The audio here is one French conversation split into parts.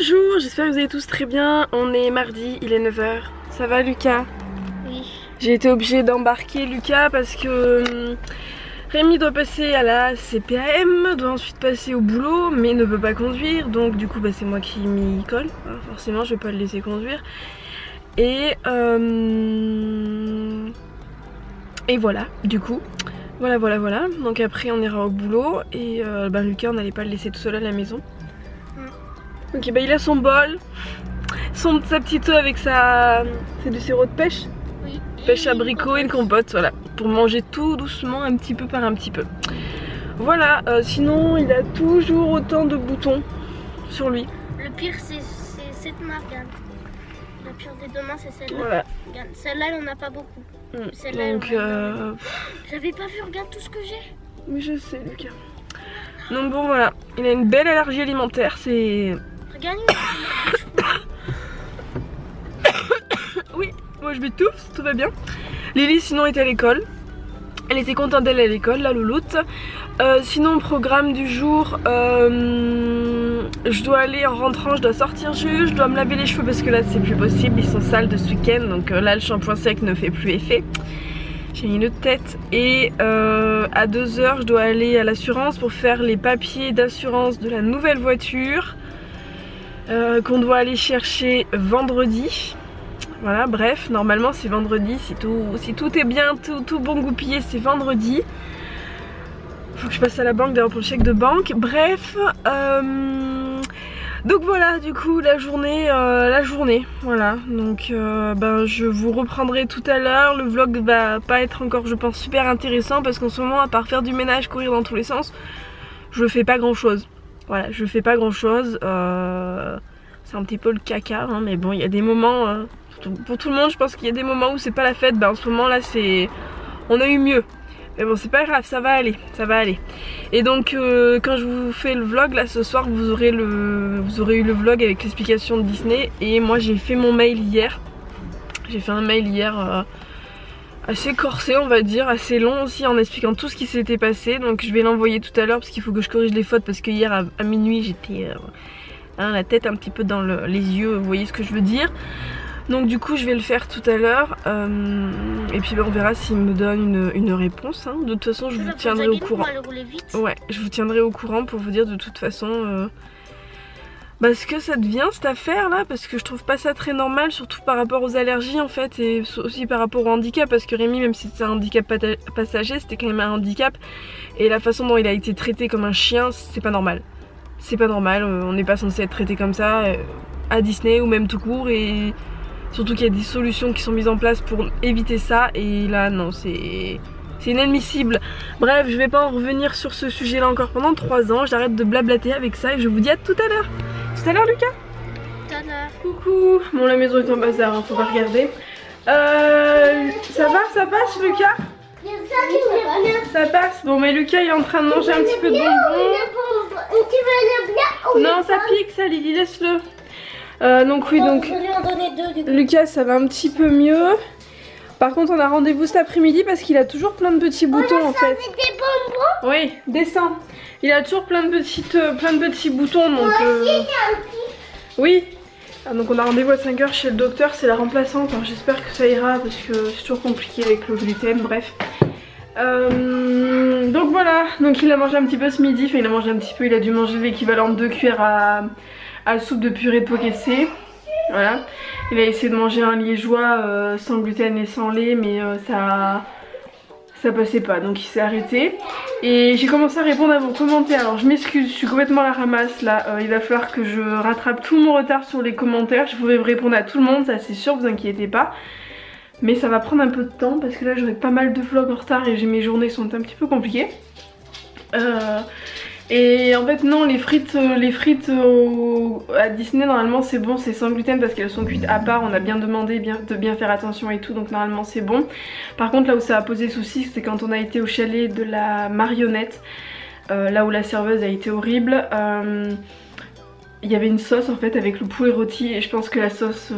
Bonjour, j'espère que vous allez tous très bien. On est mardi, il est 9 h. Ça va Lucas? Oui. J'ai été obligée d'embarquer Lucas parce que Rémi doit passer à la CPAM, doit ensuite passer au boulot mais ne peut pas conduire. Donc du coup bah, c'est moi qui m'y colle, hein, forcément je vais pas le laisser conduire. Et voilà, du coup, voilà. Donc après on ira au boulot et Lucas on n'allait pas le laisser tout seul à la maison. Donc il a son bol, sa petite eau avec c'est du sirop de pêche. Oui. Pêche abricot et une compote, voilà, pour manger tout doucement, un petit peu par un petit peu. Voilà, sinon il a toujours autant de boutons sur lui. Le pire c'est cette marque. La pire des deux mains c'est celle-là. Voilà. Celle-là elle en a pas beaucoup. Donc j'avais pas vu, regarde tout ce que j'ai. Mais je sais Lucas. Donc bon voilà, il a une belle allergie alimentaire, c'est... Regarde. Oui, moi je m'étouffe, tout va bien. Lily sinon est à l'école. Elle était contente d'aller à l'école, la louloute. Sinon programme du jour, je dois aller en rentrant, je dois sortir juste, je dois me laver les cheveux parce que là c'est plus possible, ils sont sales de ce week-end. Donc là le shampoing sec ne fait plus effet. J'ai une tête et à 2 h je dois aller à l'assurance pour faire les papiers d'assurance de la nouvelle voiture qu'on doit aller chercher vendredi. Voilà, bref, normalement c'est vendredi, si tout est bien, tout bon goupillé, c'est vendredi. Faut que je passe à la banque d'ailleurs pour le chèque de banque. Bref, donc voilà, du coup la journée, voilà. Donc je vous reprendrai tout à l'heure. Le vlog va pas être encore, je pense, super intéressant parce qu'en ce moment, à part faire du ménage, courir dans tous les sens, je fais pas grand chose. Voilà, je fais pas grand chose. C'est un petit peu le caca, hein, mais bon, il y a des moments, pour tout le monde, je pense qu'il y a des moments où c'est pas la fête. En ce moment là, on a eu mieux. Mais bon, c'est pas grave, ça va aller, ça va aller. Et donc quand je vous fais le vlog là ce soir, vous aurez eu le vlog avec l'explication de Disney. Et moi j'ai fait mon mail hier. J'ai fait un mail hier assez corsé on va dire, assez long aussi, en expliquant tout ce qui s'était passé. Donc je vais l'envoyer tout à l'heure parce qu'il faut que je corrige les fautes, parce que hier à minuit j'étais la tête un petit peu dans les yeux, vous voyez ce que je veux dire. Donc du coup je vais le faire tout à l'heure et puis on verra s'il me donne une réponse, hein. De toute façon je vous tiendrai au courant. Ouais, je vous tiendrai au courant pour vous dire de toute façon ce que ça devient cette affaire là, parce que je trouve pas ça très normal, surtout par rapport aux allergies en fait, et aussi par rapport au handicap, parce que Rémi, même si c'est un handicap passager, c'était quand même un handicap, et la façon dont il a été traité comme un chien, c'est pas normal. C'est pas normal, on n'est pas censé être traité comme ça à Disney ou même tout court, et surtout qu'il y a des solutions qui sont mises en place pour éviter ça, et là non, c'est inadmissible. Bref, je vais pas en revenir sur ce sujet là encore pendant 3 ans, j'arrête de blablater avec ça et je vous dis à tout à l'heure. Tout à l'heure Lucas. Tout à l'heure. Coucou. Bon, la maison est en bazar, hein, faut pas regarder. Ça va, ça passe Lucas? Ça passe. Bon mais Lucas il est en train de manger un petit peu de bonbons. Non ça pique ça Lily, laisse-le. Donc oui, donc Lucas ça va un petit peu mieux. Par contre on a rendez-vous cet après-midi parce qu'il a toujours plein de petits boutons en fait. Oui, descends. Il a toujours plein de petits boutons donc oui. Donc on a rendez-vous à 5 h chez le docteur, c'est la remplaçante. J'espère que ça ira parce que c'est toujours compliqué avec le gluten, bref. Donc voilà, donc il a mangé un petit peu ce midi, enfin il a mangé un petit peu, il a dû manger l'équivalent de 2 cuillères à soupe de purée de pot cassé. Voilà, il a essayé de manger un liégeois sans gluten et sans lait, mais ça passait pas, donc il s'est arrêté. Et j'ai commencé à répondre à vos commentaires. Alors je m'excuse, je suis complètement à la ramasse là, il va falloir que je rattrape tout mon retard sur les commentaires. Je pourrais répondre à tout le monde, ça c'est sûr, vous inquiétez pas. Mais ça va prendre un peu de temps parce que là j'aurai pas mal de vlogs en retard et mes journées sont un petit peu compliquées. Et en fait non, les frites à Disney normalement c'est bon, c'est sans gluten parce qu'elles sont cuites à part. On a bien demandé de bien faire attention et tout, donc normalement c'est bon. Par contre là où ça a posé souci, c'est quand on a été au chalet de la marionnette, là où la serveuse a été horrible. Il y avait une sauce en fait avec le poulet rôti et je pense que la sauce...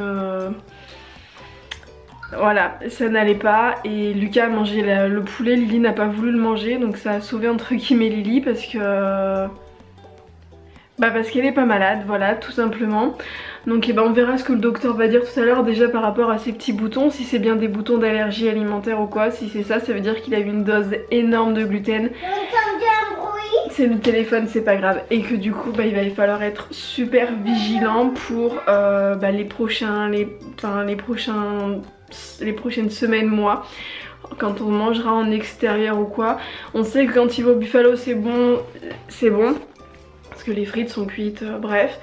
voilà, ça n'allait pas et Lucas a mangé le poulet, Lily n'a pas voulu le manger, donc ça a sauvé entre guillemets Lily parce que Bah parce qu'elle est pas malade, voilà, tout simplement. Donc on verra ce que le docteur va dire tout à l'heure déjà par rapport à ces petits boutons, si c'est bien des boutons d'allergie alimentaire ou quoi. Si c'est ça, ça veut dire qu'il a eu une dose énorme de gluten. C'est le téléphone, c'est pas grave. Et que du coup il va falloir être super vigilant pour les prochaines semaines, mois. Quand on mangera en extérieur ou quoi. On sait que quand il va au Buffalo c'est bon, parce que les frites sont cuites, bref.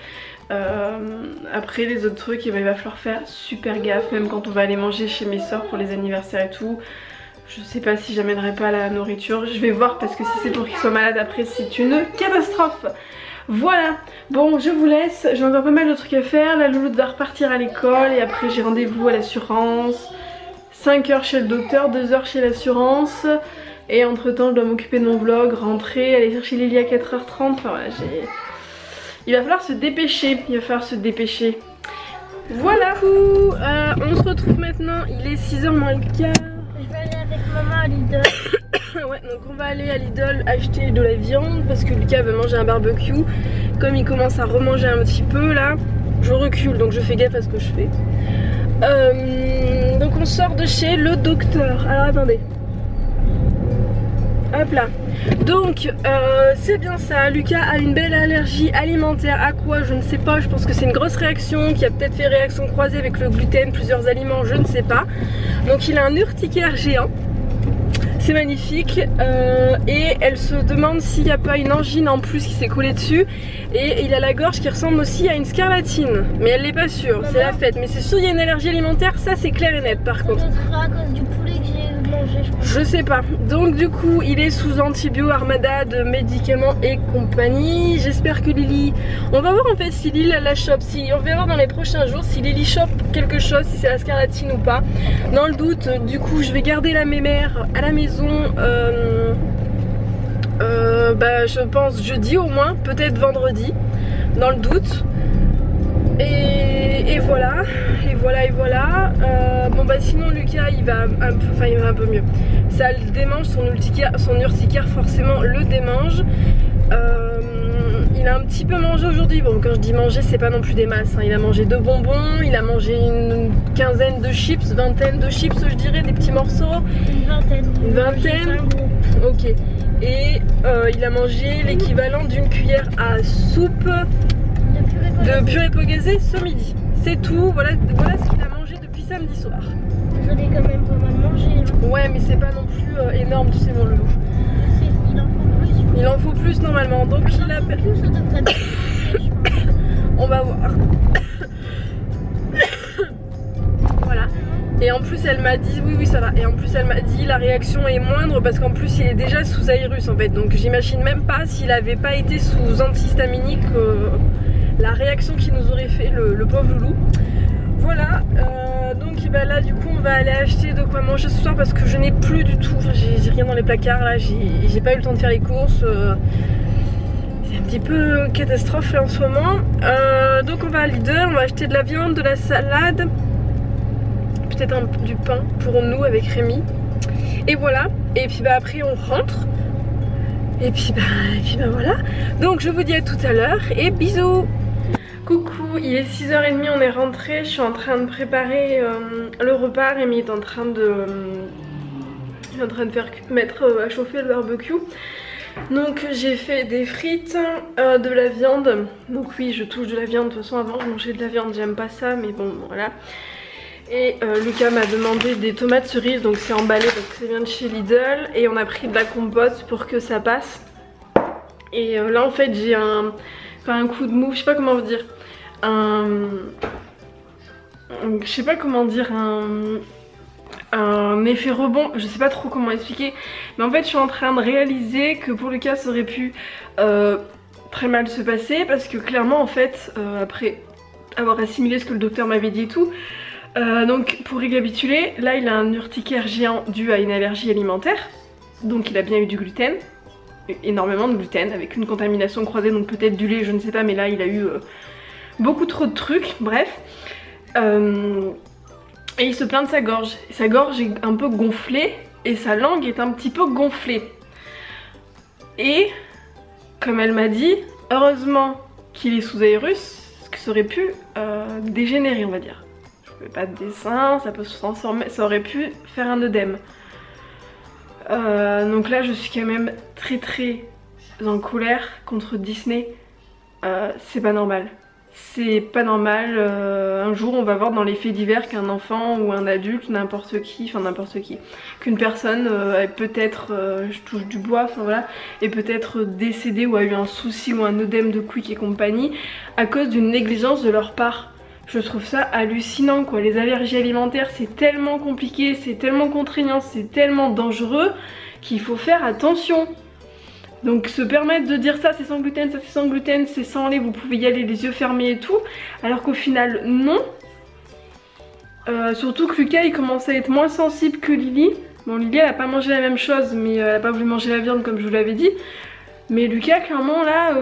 Après les autres trucs, il va falloir faire super gaffe, même quand on va aller manger chez mes soeurs pour les anniversaires et tout. Je sais pas si j'amènerai pas la nourriture, je vais voir, parce que si c'est pour qu'il soit malade après c'est une catastrophe. Voilà, bon je vous laisse, j'ai encore pas mal de trucs à faire. La louloute va repartir à l'école et après j'ai rendez-vous à l'assurance. 5 heures chez le docteur, 2 heures chez l'assurance. Et entre temps je dois m'occuper de mon vlog, rentrer, aller chercher Lily à 4h30. Enfin voilà, il va falloir se dépêcher, Voilà, on se retrouve maintenant, il est 6h moins le quart. Je vais aller avec maman à Lidl. Ouais, donc on va aller à Lidl acheter de la viande parce que Lucas veut manger un barbecue. Comme il commence à remanger un petit peu là, je recule donc je fais gaffe à ce que je fais. Donc on sort de chez le docteur. Alors attendez. Hop là. Donc c'est bien ça, Lucas a une belle allergie alimentaire. À quoi je ne sais pas, je pense que c'est une grosse réaction qui a peut-être fait réaction croisée avec le gluten, plusieurs aliments, je ne sais pas. Donc il a un urticaire géant. C'est magnifique et elle se demande s'il n'y a pas une angine en plus qui s'est collée dessus. Et il a la gorge qui ressemble aussi à une scarlatine. Mais elle n'est pas sûre, c'est la fête. Mais c'est sûr il y a une allergie alimentaire, ça c'est clair et net par contre. Ça sera à cause du poulet que j'ai mangé, je pense. Je sais pas. Donc du coup il est sous antibio, armada de médicaments et compagnie. J'espère que Lily... On va voir en fait si Lily la chope. On va voir dans les prochains jours si Lily chope quelque chose, si c'est la scarlatine ou pas. Dans le doute, du coup je vais garder la mémère à la maison. Je pense jeudi au moins, peut-être vendredi, dans le doute. Et voilà, sinon Lucas il va un peu mieux. Ça le démange, son urticaire forcément le démange. Il a un petit peu mangé aujourd'hui. Bon, quand je dis manger, c'est pas non plus des masses, hein. Il a mangé 2 bonbons, il a mangé une quinzaine de chips, vingtaine de chips, je dirais, des petits morceaux. Une vingtaine. Ok. Et il a mangé l'équivalent d'une cuillère à soupe de purée pogasée ce midi. C'est tout. Voilà ce qu'il a mangé depuis samedi soir. J'en ai quand même pas mal mangé. Hein. Ouais, mais c'est pas non plus énorme, tu sais, mon loulou. Il en faut plus. Il en faut plus normalement, donc il a... Plus, ça devrait être... On va voir. Voilà. Et en plus elle m'a dit, oui ça va. Et en plus elle m'a dit la réaction est moindre parce qu'en plus il est déjà sous Airus en fait. Donc j'imagine même pas s'il avait pas été sous antihistaminique la réaction qu'il nous aurait fait le pauvre loulou. Voilà. Donc là du coup on va aller acheter de quoi manger ce soir parce que je n'ai plus du tout, j'ai rien dans les placards là, j'ai pas eu le temps de faire les courses. C'est un petit peu catastrophe là en ce moment. Donc on va à Lidl, on va acheter de la viande, de la salade, peut-être du pain pour nous avec Rémi. Et voilà, et puis après on rentre. Et puis voilà. Donc je vous dis à tout à l'heure et bisous. Coucou, il est 6h30, on est rentré. Je suis en train de préparer le repas. Rémi est en train de mettre à chauffer le barbecue. Donc j'ai fait des frites, de la viande. Donc oui, je touche de la viande. De toute façon avant je mangeais de la viande, j'aime pas ça, mais bon voilà. Et Lucas m'a demandé des tomates cerises, donc c'est emballé parce que ça vient de chez Lidl. Et on a pris de la compote pour que ça passe. Et là en fait j'ai un coup de mou, je sais pas comment vous dire. Je sais pas comment dire, un effet rebond, je sais pas trop comment expliquer. Mais en fait je suis en train de réaliser que pour Lucas ça aurait pu très mal se passer. Parce que clairement en fait, après avoir assimilé ce que le docteur m'avait dit et tout, donc pour récapituler, là il a un urticaire géant dû à une allergie alimentaire. Donc il a bien eu du gluten, énormément de gluten, avec une contamination croisée, donc peut-être du lait, je ne sais pas, mais là il a eu beaucoup trop de trucs, bref. Et il se plaint de sa gorge. Sa gorge est un peu gonflée et sa langue est un petit peu gonflée. Et comme elle m'a dit, heureusement qu'il est sous aérus, ce qui aurait pu dégénérer, on va dire. Je ne fais pas de dessin, ça peut se transformer, ça aurait pu faire un œdème. Donc là je suis quand même très en colère contre Disney. C'est pas normal. C'est pas normal. Un jour on va voir dans les faits divers qu'un enfant ou un adulte, n'importe qui, qu'une personne peut-être, je touche du bois, enfin voilà, est peut-être décédée ou a eu un souci ou un œdème de Quick et compagnie à cause d'une négligence de leur part. Je trouve ça hallucinant quoi. Les allergies alimentaires c'est tellement compliqué, c'est tellement contraignant, c'est tellement dangereux qu'il faut faire attention. Donc se permettre de dire ça c'est sans gluten, ça c'est sans gluten, c'est sans lait, vous pouvez y aller les yeux fermés et tout, alors qu'au final non. Surtout que Lucas il commence à être moins sensible que Lily. Bon Lily elle a pas mangé la même chose mais elle a pas voulu manger la viande comme je vous l'avais dit. Mais Lucas clairement là,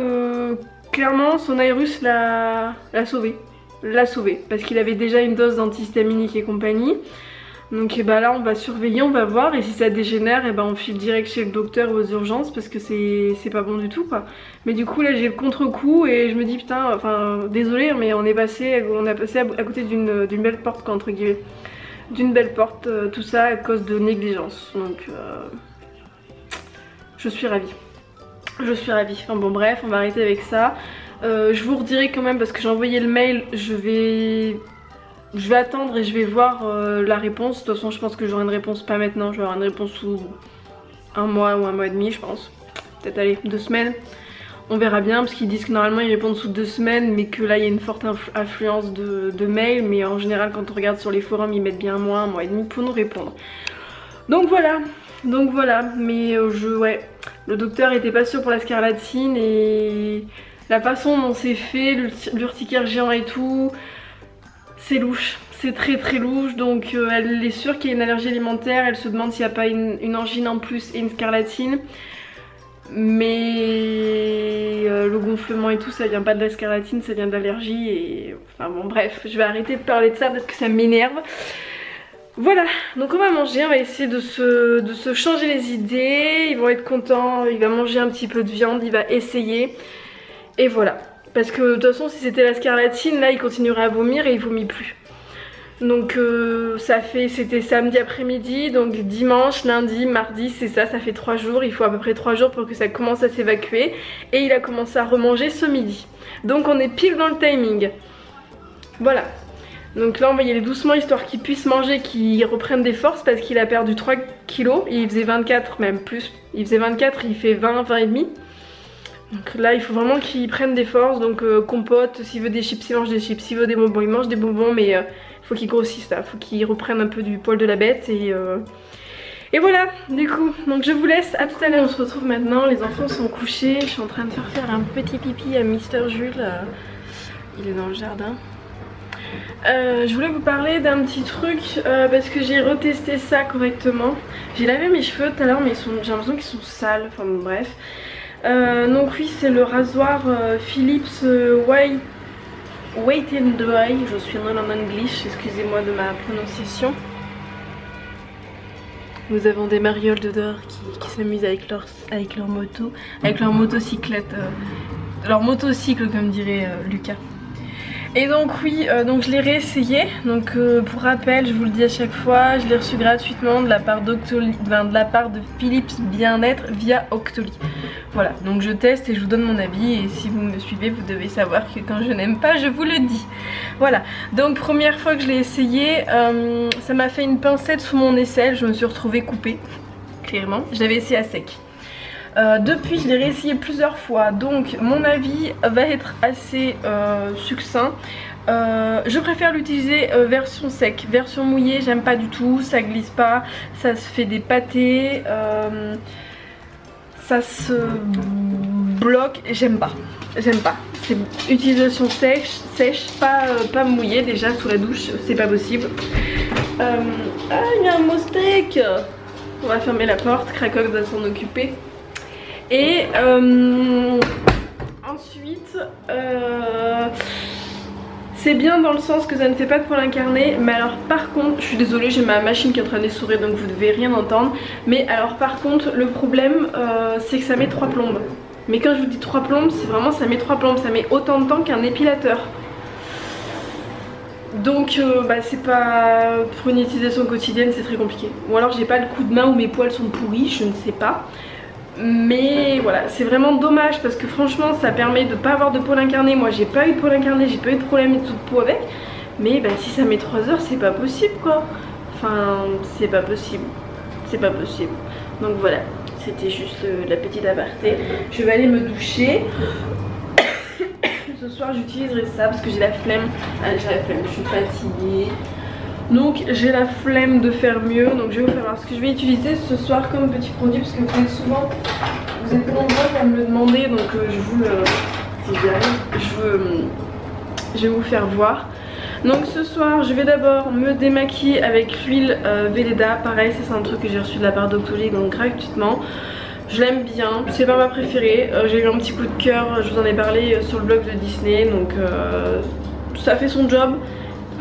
clairement son aérus l'a sauvé. L'a sauvé parce qu'il avait déjà une dose d'antihistaminique et compagnie. Donc bah là on va surveiller, on va voir et si ça dégénère et bah on file direct chez le docteur aux urgences parce que c'est pas bon du tout quoi. Mais du coup là j'ai le contre-coup et je me dis putain, enfin désolé mais on a passé à côté d'une belle porte quoi, entre guillemets. D'une belle porte, tout ça à cause de négligence. Donc je suis ravie. Je suis ravie. Enfin bon bref, on va arrêter avec ça. Je vous redirai quand même parce que j'ai envoyé le mail, je vais attendre et je vais voir la réponse. De toute façon je pense que j'aurai une réponse pas maintenant, je vais avoir une réponse sous un mois ou un mois et demi je pense. Peut-être aller 2 semaines. On verra bien parce qu'ils disent que normalement ils répondent sous 2 semaines mais que là il y a une forte affluence de mails. Mais en général quand on regarde sur les forums ils mettent bien un mois et demi pour nous répondre. Donc voilà, mais ouais, le docteur était pas sûr pour la scarlatine et la façon dont c'est fait, l'urticaire géant et tout, c'est louche, c'est très louche. Donc elle est sûre qu'il y a une allergie alimentaire, elle se demande s'il n'y a pas une angine en plus et une scarlatine. Mais le gonflement et tout ça vient pas de la scarlatine, ça vient d'allergie et enfin bon bref, je vais arrêter de parler de ça parce que ça m'énerve. Voilà, donc on va manger, on va essayer de se changer les idées, ils vont être contents, il va manger un petit peu de viande, il va essayer. Et voilà, parce que de toute façon si c'était la scarlatine, là il continuerait à vomir et il vomit plus. Donc c'était samedi après-midi, donc dimanche, lundi, mardi, c'est ça fait 3 jours, il faut à peu près 3 jours pour que ça commence à s'évacuer. Et il a commencé à remanger ce midi. Donc on est pile dans le timing. Voilà. Donc là on va y aller doucement histoire qu'il puisse manger, qu'il reprenne des forces parce qu'il a perdu 3 kilos. Il faisait 24, même plus. Il faisait 24, il fait 20 et demi. Donc là il faut vraiment qu'il prenne des forces, donc compote, s'il veut des chips il mange des chips, s'il veut des bonbons il mange des bonbons, mais il faut qu'il grossisse là, faut qu'il reprenne un peu du poil de la bête et voilà du coup, donc je vous laisse, à tout à l'heure. On se retrouve maintenant, les enfants sont couchés, je suis en train de faire un petit pipi à Mister Jules, il est dans le jardin. Je voulais vous parler d'un petit truc parce que j'ai retesté ça correctement. J'ai lavé mes cheveux tout à l'heure mais j'ai l'impression qu'ils sont sales, enfin bon, bref. Donc oui c'est le rasoir Philips White and Dry, je suis nulle en English, excusez-moi de ma prononciation. Nous avons des marioles de dehors qui s'amusent avec leur moto, avec leur motocyclette, leur motocycle comme dirait Lucas. Et donc oui, donc je l'ai réessayé, donc pour rappel, je vous le dis à chaque fois, je l'ai reçu gratuitement de la part de Philips Bien-être via Octoly. Voilà, donc je teste et je vous donne mon avis et si vous me suivez, vous devez savoir que quand je n'aime pas, je vous le dis. Voilà, donc première fois que je l'ai essayé, ça m'a fait une pincette sous mon aisselle, je me suis retrouvée coupée, clairement, je l'avais essayé à sec. Depuis je l'ai réessayé plusieurs fois, donc mon avis va être assez succinct. Je préfère l'utiliser version sec, version mouillée j'aime pas du tout, ça glisse pas, ça se fait des pâtés, ça se bloque, j'aime pas, c'est utilisation sèche, pas mouillée déjà sous la douche, c'est pas possible. Ah il y a un moustec, on va fermer la porte, Cracoc va s'en occuper. Et ensuite, c'est bien dans le sens que ça ne fait pas de poils incarnés. Mais alors par contre, je suis désolée, j'ai ma machine qui est en train d'essorer donc vous devez rien entendre. Mais alors par contre, le problème c'est que ça met 3 plombes. Mais quand je vous dis 3 plombes, c'est vraiment ça met 3 plombes, ça met autant de temps qu'un épilateur. Donc c'est pas, pour une utilisation quotidienne c'est très compliqué. Ou alors j'ai pas le coup de main ou mes poils sont pourris, je ne sais pas. Mais voilà, c'est vraiment dommage parce que franchement ça permet de pas avoir de peau incarnée. Moi j'ai pas eu de peau incarnée, j'ai pas eu de problème de peau avec. Mais si ça met 3 heures c'est pas possible quoi. Enfin c'est pas possible. C'est pas possible. Donc voilà, c'était juste la petite aparté. Je vais aller me doucher. Ce soir j'utiliserai ça parce que j'ai la flemme. Je suis fatiguée. Donc j'ai la flemme de faire mieux. Donc je vais vous faire voir ce que je vais utiliser ce soir comme petit produit. Parce que vous êtes souvent, vous êtes nombreux à me le demander. Donc je vous le, si j'y arrive, je vais vous faire voir. Donc ce soir je vais d'abord me démaquiller avec l'huile Velleda. Pareil ça c'est un truc que j'ai reçu de la part d'Octoly, donc gratuitement. Je l'aime bien, c'est pas ma préférée, j'ai eu un petit coup de cœur, je vous en ai parlé sur le blog de Disney, donc ça fait son job,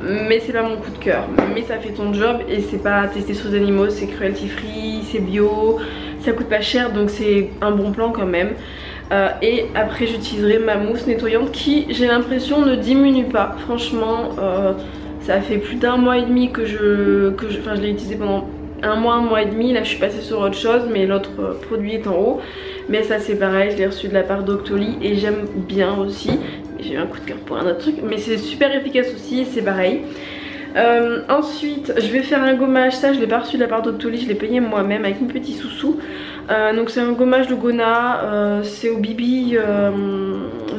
mais c'est pas mon coup de cœur. Mais ça fait son job et c'est pas testé sur des animaux, c'est cruelty free, c'est bio, ça coûte pas cher, donc c'est un bon plan quand même. Et après j'utiliserai ma mousse nettoyante qui, j'ai l'impression, ne diminue pas. Franchement, ça fait plus d'1 mois et demi que je l'ai utilisé pendant 1 mois et demi. Là je suis passée sur autre chose, mais l'autre produit est en haut. Mais ça c'est pareil, je l'ai reçu de la part d'Octoly et j'aime bien aussi. J'ai eu un coup de cœur pour un autre truc, mais c'est super efficace aussi, c'est pareil. Ensuite je vais faire un gommage, ça je l'ai pas reçu de la part d'Octoly, je l'ai payé moi-même avec mes petits sous-sous. Donc c'est un gommage de Gona, c'est au bibi,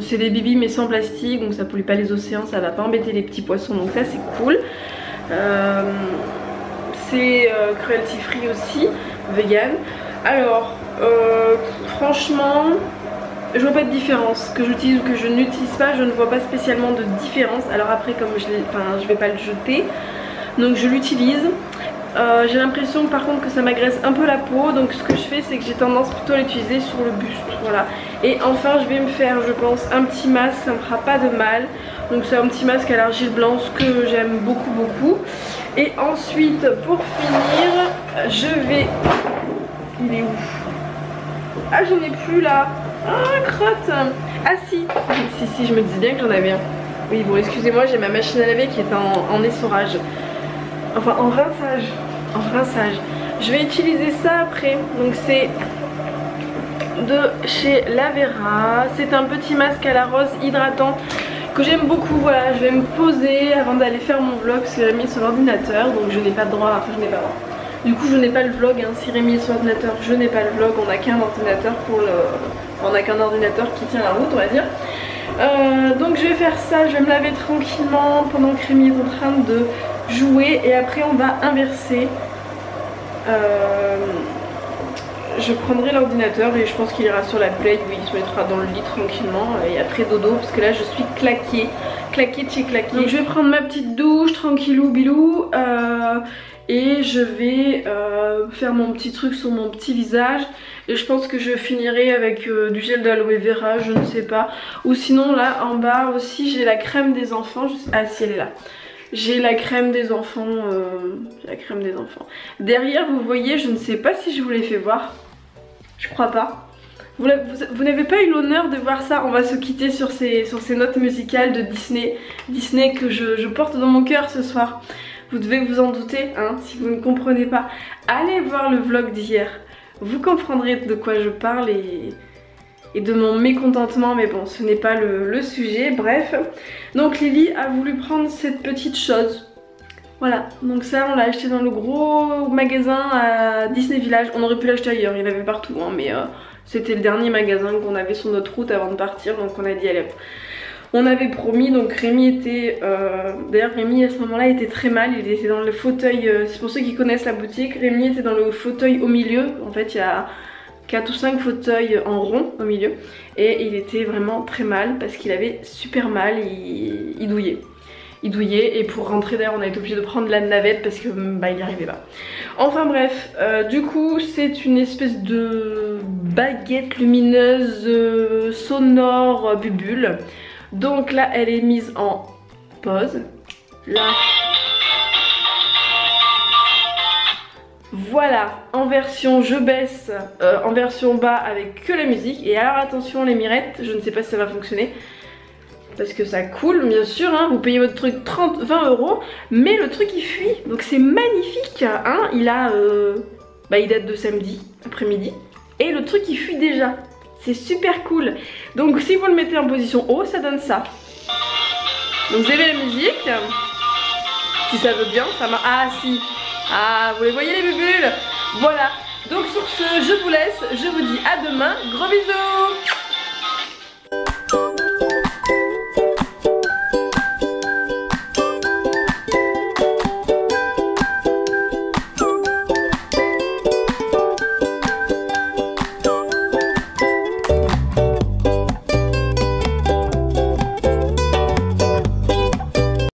c'est des bibis mais sans plastique, donc ça pollue pas les océans, ça va pas embêter les petits poissons, donc ça c'est cool. C'est cruelty free aussi, vegan. Alors franchement je vois pas de différence, que j'utilise ou que je n'utilise pas, je ne vois pas spécialement de différence. Alors après comme je vais pas le jeter, donc je l'utilise. J'ai l'impression par contre que ça m'agresse un peu la peau, donc ce que je fais c'est que j'ai tendance plutôt à l'utiliser sur le buste, voilà. Et enfin je vais me faire, je pense, un petit masque, ça me fera pas de mal. Donc c'est un petit masque à l'argile blanche que j'aime beaucoup. Et ensuite pour finir je vais, il est où? Ah j'en ai plus là. Ah crotte. Ah si je me disais bien que j'en avais un. Oui bon excusez-moi, j'ai ma machine à laver qui est en essorage. Enfin en rinçage. Je vais utiliser ça après. Donc c'est de chez Lavera. C'est un petit masque à la rose hydratant que j'aime beaucoup. Voilà, je vais me poser avant d'aller faire mon vlog parce que j'ai mis sur l'ordinateur, donc je n'ai pas de droit, enfin je n'ai pas le droit. Du coup je n'ai pas le vlog, hein. Si Rémi est sur l'ordinateur, je n'ai pas le vlog. On n'a qu'un ordinateur pour le... On n'a qu'un ordinateur qui tient la route, on va dire. Donc je vais faire ça, je vais me laver tranquillement pendant que Rémi est en train de jouer. Et après on va inverser. Je prendrai l'ordinateur et je pense qu'il ira sur la plate où il se mettra dans le lit tranquillement. Et après dodo, parce que là je suis claquée de chez claquée. Donc je vais prendre ma petite douche tranquillou bilou. Et je vais faire mon petit truc sur mon petit visage. Et je pense que je finirai avec du gel d'aloe vera, je ne sais pas. Ou sinon là en bas aussi j'ai la crème des enfants. Ah si elle est là. J'ai la crème des enfants. Derrière vous voyez, je ne sais pas si je vous l'ai fait voir. Je crois pas. Vous n'avez pas eu l'honneur de voir ça. On va se quitter sur ces notes musicales de Disney. Disney que je porte dans mon cœur ce soir. Vous devez vous en douter, hein, si vous ne comprenez pas. Allez voir le vlog d'hier. Vous comprendrez de quoi je parle et de mon mécontentement. Mais bon, ce n'est pas le sujet, bref. Donc Lily a voulu prendre cette petite chose. Voilà, donc ça on l'a acheté dans le gros magasin à Disney Village. On aurait pu l'acheter ailleurs, il y en avait partout, hein, mais c'était le dernier magasin qu'on avait sur notre route avant de partir. Donc on a dit allez, on avait promis. Donc Rémi était, d'ailleurs Rémi à ce moment là était très mal, il était dans le fauteuil, c'est pour ceux qui connaissent la boutique, Rémi était dans le fauteuil au milieu. En fait il y a 4 ou 5 fauteuils en rond au milieu. Et il était vraiment très mal parce qu'il avait super mal, il douillait. Et pour rentrer d'ailleurs on a été obligé de prendre la navette parce que bah il n'y arrivait pas. Enfin bref, du coup c'est une espèce de baguette lumineuse sonore bubule. Donc là elle est mise en pause. Là voilà, en version je baisse, en version bas avec que la musique. Et alors attention les mirettes, je ne sais pas si ça va fonctionner. Parce que ça coule bien sûr, hein, vous payez votre truc 20 €, mais le truc il fuit, donc c'est magnifique, hein, il date de samedi après-midi, et le truc il fuit déjà, c'est super cool. Donc si vous le mettez en position haut, ça donne ça. Donc vous avez la musique, si ça veut bien, ça marche, ah si, ah vous les voyez les bulles, voilà. Donc sur ce, je vous laisse, je vous dis à demain, gros bisous.